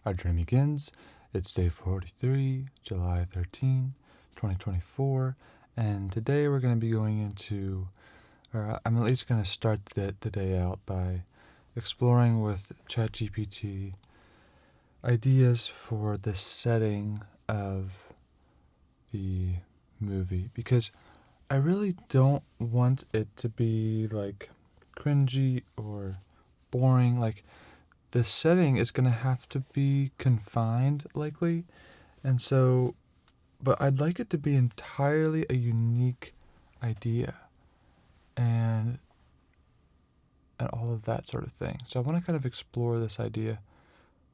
Our journey begins. It's day 43, July 13, 2024, and today we're going to be going into, or I'm at least going to start the day out by exploring with ChatGPT ideas for the setting of the movie, because I really don't want it to be like cringy or boring. Like, the setting is going to have to be confined, likely. And so, but I'd like it to be entirely a unique idea and all of that sort of thing. So I want to kind of explore this idea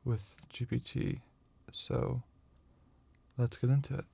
with GPT. So let's get into it.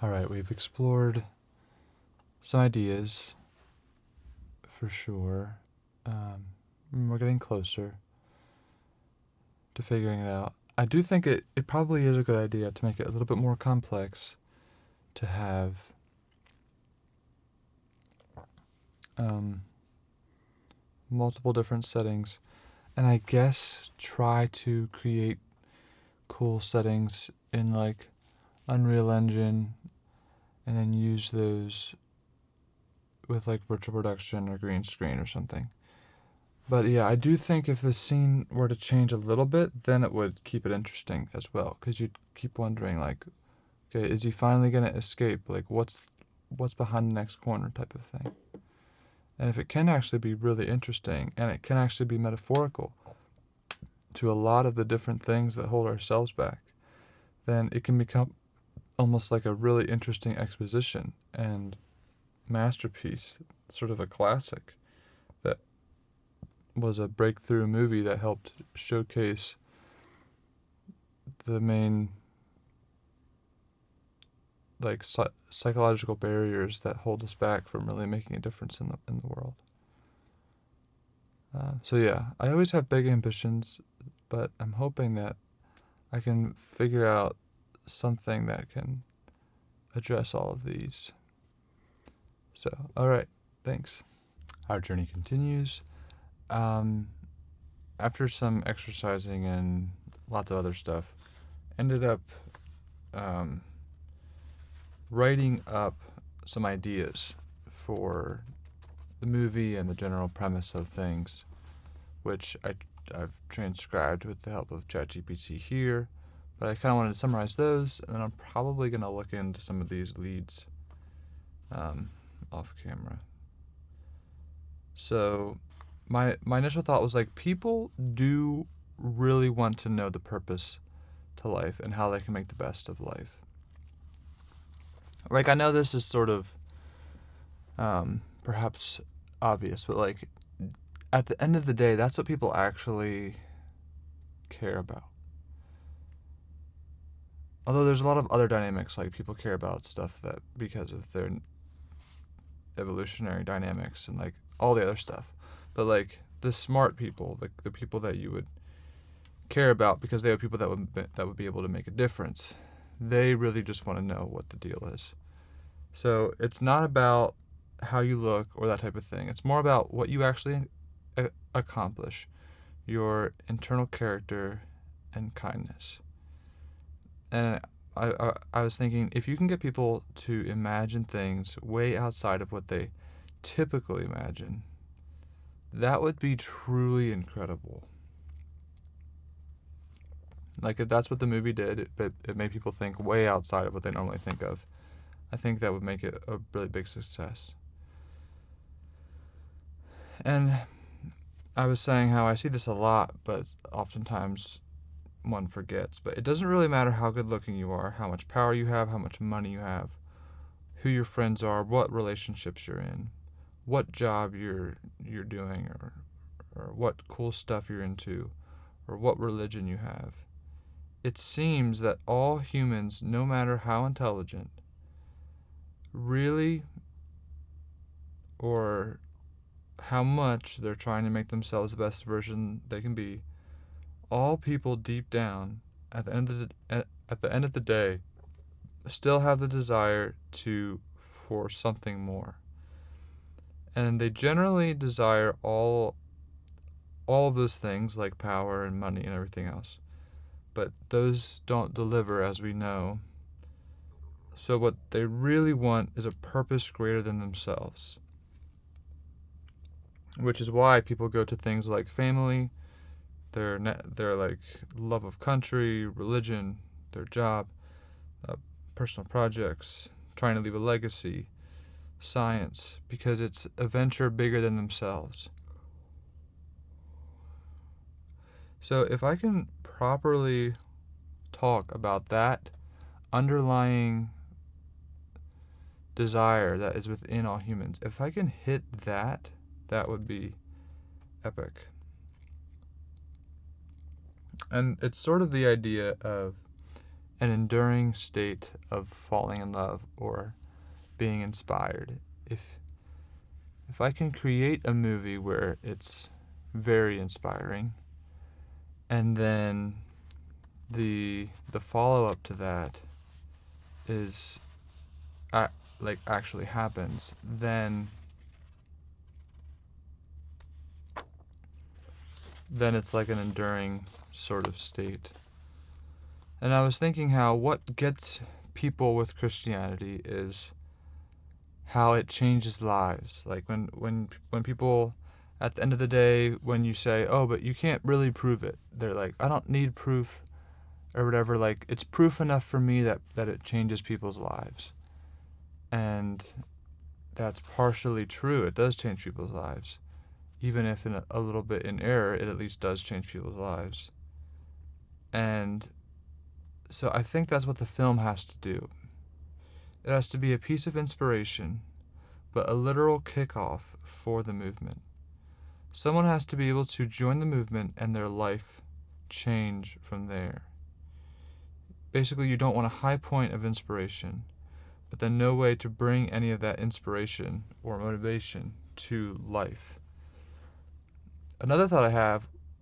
All right, we've explored some ideas for sure. We're getting closer to figuring it out. I do think it probably is a good idea to make it a little bit more complex, to have multiple different settings, and I guess try to create cool settings in like Unreal Engine, and then use those with like virtual production or green screen or something. But yeah, I do think if the scene were to change a little bit, then it would keep it interesting as well, because you'd keep wondering like, okay, is he finally gonna escape? Like, what's behind the next corner type of thing. And if it can actually be really interesting, and it can actually be metaphorical to a lot of the different things that hold ourselves back, then it can become almost like a really interesting exposition and masterpiece, sort of a classic that was a breakthrough movie that helped showcase the main like psychological barriers that hold us back from really making a difference in the world. So yeah, I always have big ambitions, but I'm hoping that I can figure out something that can address all of these. So, all right, thanks. Our journey continues. After some exercising and lots of other stuff, ended up writing up some ideas for the movie and the general premise of things, which I've transcribed with the help of ChatGPT here, but I kind of wanted to summarize those, and then I'm probably going to look into some of these leads off camera. So my initial thought was like, people do really want to know the purpose to life and how they can make the best of life. Like, I know this is sort of perhaps obvious, but like at the end of the day, that's what people actually care about. Although there's a lot of other dynamics, like people care about stuff that because of their evolutionary dynamics and like all the other stuff. But like the smart people, the people that you would care about because they are people that would be able to make a difference, they really just want to know what the deal is. So it's not about how you look or that type of thing. It's more about what you actually accomplish, your internal character and kindness. And I was thinking, if you can get people to imagine things way outside of what they typically imagine, that would be truly incredible. Like, if that's what the movie did, it made people think way outside of what they normally think of, I think that would make it a really big success. And I was saying how I see this a lot, but oftentimes one forgets. But it doesn't really matter how good looking you are, how much power you have, how much money you have, who your friends are, what relationships you're in, what job you're doing, or what cool stuff you're into, or what religion you have. It seems that all humans, no matter how intelligent, really, or how much they're trying to make themselves the best version they can be, all people deep down at the end of the day still have the desire for something more. And they generally desire all of those things like power and money and everything else. But those don't deliver, as we know. So what they really want is a purpose greater than themselves. Which is why people go to things like family, their like love of country, religion, their job, personal projects, trying to leave a legacy, science, because it's a venture bigger than themselves. So if I can properly talk about that underlying desire that is within all humans, if I can hit that, that would be epic. And it's sort of the idea of an enduring state of falling in love or being inspired. If I can create a movie where it's very inspiring, and then the follow up to that is actually happens, then it's like an enduring sort of state. And I was thinking how what gets people with Christianity is how it changes lives. Like when people, at the end of the day, when you say, oh, but you can't really prove it, they're like, I don't need proof or whatever. Like, it's proof enough for me that it changes people's lives. And that's partially true. It does change people's lives. Even if in a little bit in error, it at least does change people's lives. And so I think that's what the film has to do. It has to be a piece of inspiration, but a literal kickoff for the movement. Someone has to be able to join the movement and their life change from there. Basically, you don't want a high point of inspiration, but then no way to bring any of that inspiration or motivation to life. Another thought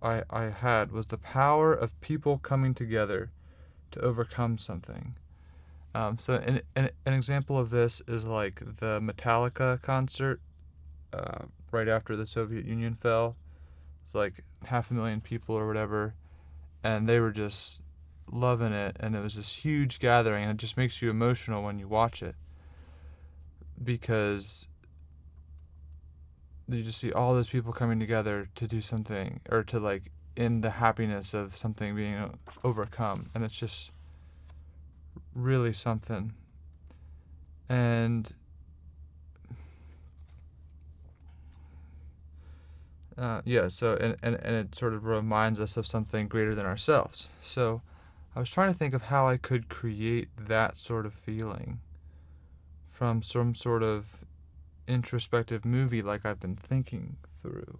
I had was the power of people coming together to overcome something. So an example of this is like the Metallica concert right after the Soviet Union fell. It's like 500,000 people or whatever, and they were just loving it, and it was this huge gathering, and it just makes you emotional when you watch it, because you just see all those people coming together to do something, or to like in the happiness of something being overcome, and it's just really something. And so it sort of reminds us of something greater than ourselves. So I was trying to think of how I could create that sort of feeling from some sort of introspective movie like I've been thinking through.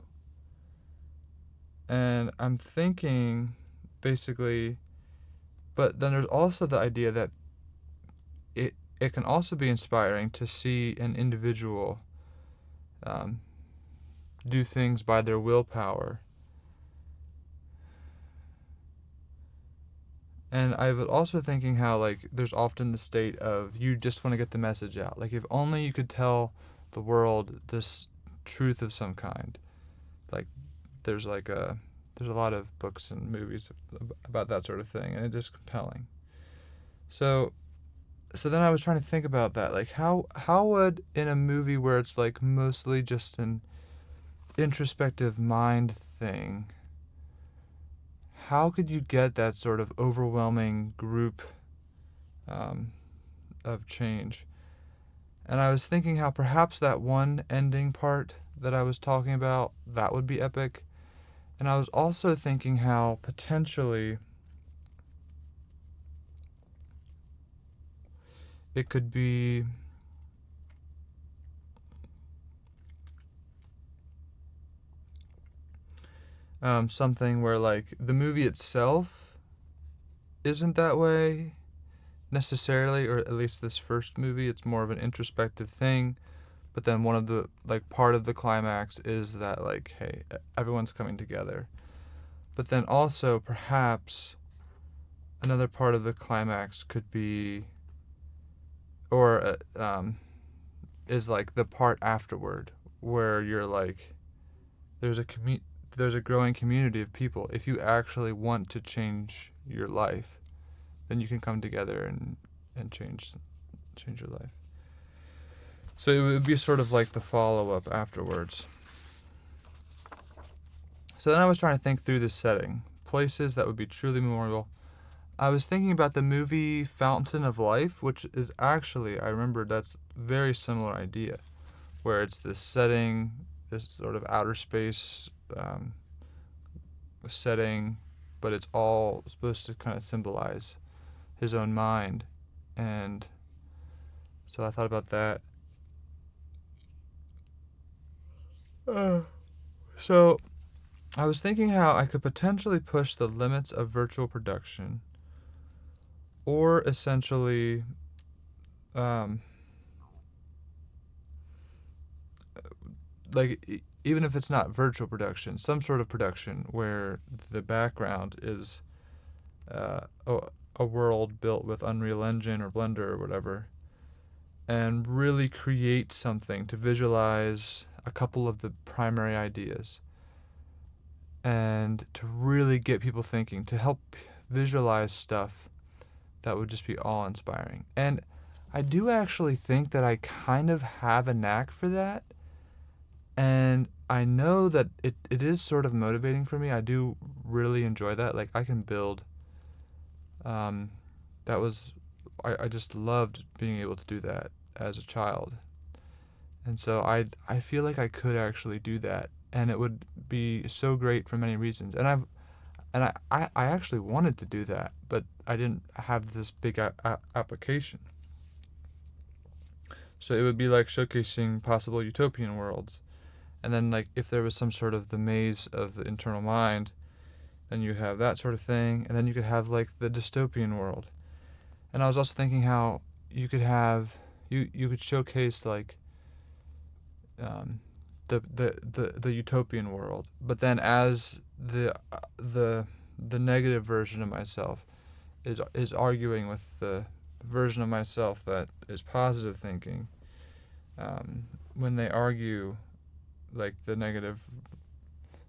And I'm thinking basically, but then there's also the idea that it can also be inspiring to see an individual do things by their willpower. And I was also thinking how, like, there's often the state of you just want to get the message out. Like, if only you could tell the world this truth of some kind. Like, there's a lot of books and movies about that sort of thing, and it's just compelling. So then I was trying to think about that. Like, how would, in a movie where it's like mostly just an introspective mind thing, how could you get that sort of overwhelming group of change? And I was thinking how perhaps that one ending part that I was talking about, that would be epic. And I was also thinking how potentially it could be something where, like, the movie itself isn't that way necessarily, or at least this first movie, it's more of an introspective thing. But then one of the, like, part of the climax is that, like, hey, everyone's coming together. But then also perhaps another part of the climax could be, or is like the part afterward, where you're like, there's a growing community of people. If you actually want to change your life, then you can come together and change your life. So it would be sort of like the follow-up afterwards. So then I was trying to think through this setting, places that would be truly memorable. I was thinking about the movie Fountain of Life, which is actually, I remember that's a very similar idea, where it's this setting, this sort of outer space setting, but it's all supposed to kind of symbolize his own mind. And so I thought about that. So I was thinking how I could potentially push the limits of virtual production, or essentially um, even if it's not virtual production, some sort of production where the background is uh, a, a world built with Unreal Engine or Blender or whatever, and really create something to visualize a couple of the primary ideas and to really get people thinking, to help visualize stuff that would just be awe-inspiring. And I do actually think that I kind of have a knack for that. And I know that it is sort of motivating for me. I do really enjoy that. Like, I can build. That was, I just loved being able to do that as a child. And so I feel like I could actually do that. And it would be so great for many reasons. And I actually wanted to do that, but I didn't have this big application. So it would be like showcasing possible utopian worlds. And then, like, if there was some sort of the maze of the internal mind, then you have that sort of thing. And then you could have, like, the dystopian world. And I was also thinking how you could have, you could showcase, like, the utopian world. But then as the negative version of myself is arguing with the version of myself that is positive thinking, when they argue, like, the negative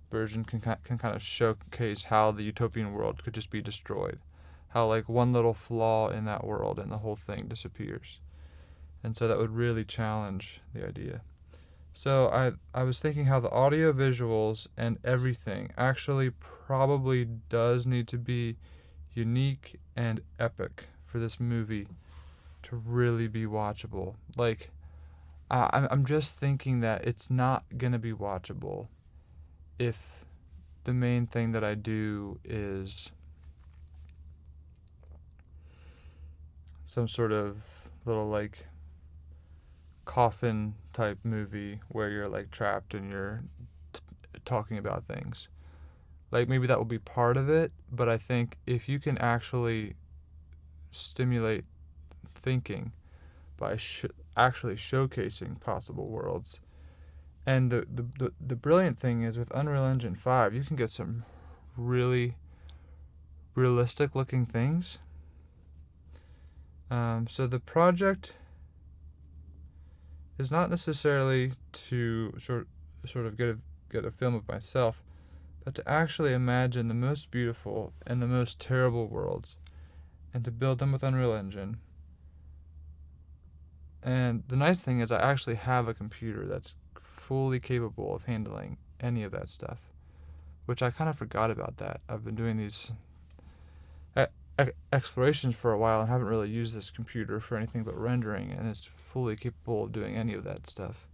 version can kind of showcase how the utopian world could just be destroyed, how, like, one little flaw in that world and the whole thing disappears. And so that would really challenge the idea. So I was thinking how the audio visuals and everything actually probably does need to be unique and epic for this movie to really be watchable. Like, I'm just thinking that it's not going to be watchable if the main thing that I do is some sort of little, like, coffin type movie where you're, like, trapped and you're talking about things. Like, maybe that will be part of it, but I think if you can actually stimulate thinking by actually showcasing possible worlds. And the brilliant thing is, with Unreal Engine 5, you can get some really realistic looking things. So the project is not necessarily to sort of get a film of myself, but to actually imagine the most beautiful and the most terrible worlds, and to build them with Unreal Engine. And the nice thing is I actually have a computer that's fully capable of handling any of that stuff, which I kind of forgot about that. I've been doing these explorations for a while and haven't really used this computer for anything but rendering, and it's fully capable of doing any of that stuff.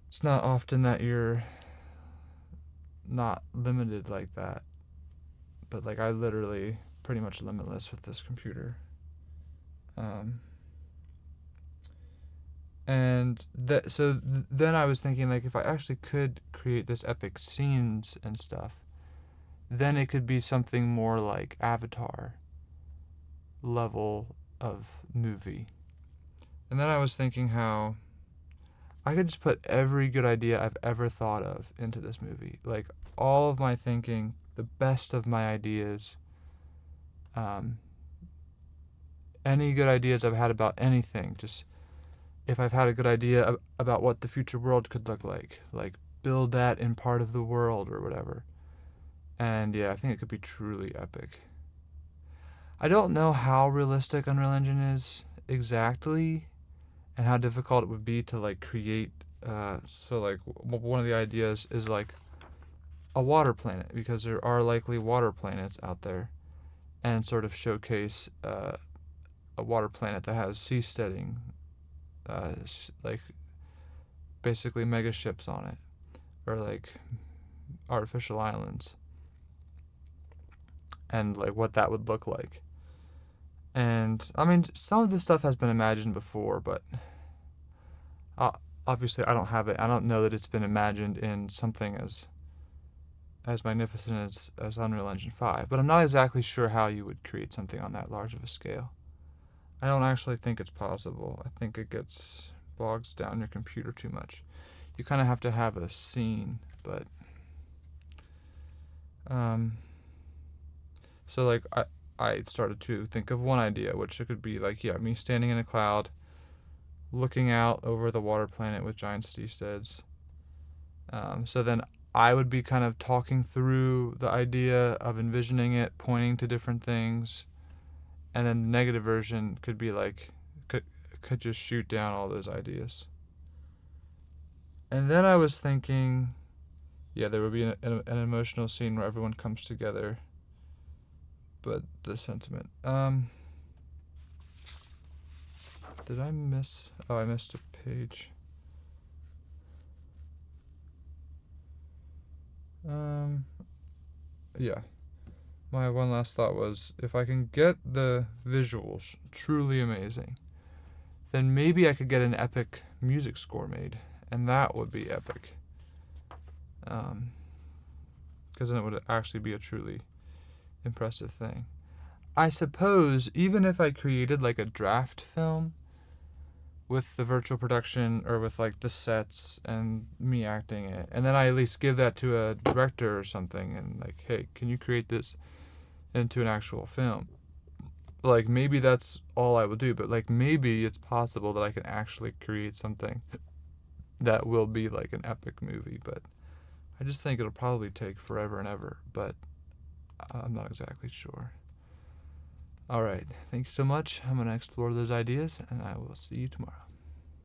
It's not often that you're not limited like that, but, like, I literally pretty much limitless with this computer. And then I was thinking, like, if I actually could create this epic scenes and stuff, then it could be something more like Avatar level of movie. And then I was thinking how I could just put every good idea I've ever thought of into this movie. Like, all of my thinking, the best of my ideas, any good ideas I've had about anything, just if I've had a good idea about what the future world could look like build that in part of the world or whatever. And yeah, I think it could be truly epic. I don't know how realistic Unreal Engine is exactly, and how difficult it would be to, like, create. So, like, one of the ideas is, like, a water planet, because there are likely water planets out there, and sort of showcase a water planet that has seasteading, like, basically mega ships on it, or, like, artificial islands, and, like, what that would look like. And I mean, some of this stuff has been imagined before, but obviously I don't have it. I don't know that it's been imagined in something as as magnificent as Unreal Engine 5, but I'm not exactly sure how you would create something on that large of a scale. I don't actually think it's possible. I think it gets bogs down your computer too much. You kind of have to have a scene, but so like I started to think of one idea, which it could be like, yeah, me standing in a cloud, looking out over the water planet with giant seasteads. So then I would be kind of talking through the idea of envisioning it, pointing to different things, and then the negative version could be like, could just shoot down all those ideas. And then I was thinking, yeah, there would be an emotional scene where everyone comes together, but the sentiment. Did I miss? Oh, I missed a page. Yeah. My one last thought was, if I can get the visuals truly amazing, then maybe I could get an epic music score made, and that would be epic. Because then it would actually be a truly impressive thing. I suppose even if I created like a draft film with the virtual production or with like the sets and me acting it, and then I at least give that to a director or something and like, hey, can you create this into an actual film? Like maybe that's all I will do, but like maybe it's possible that I can actually create something that will be like an epic movie, but I just think it'll probably take forever and ever, but I'm not exactly sure. All right, thank you so much. I'm going to explore those ideas, and I will see you tomorrow.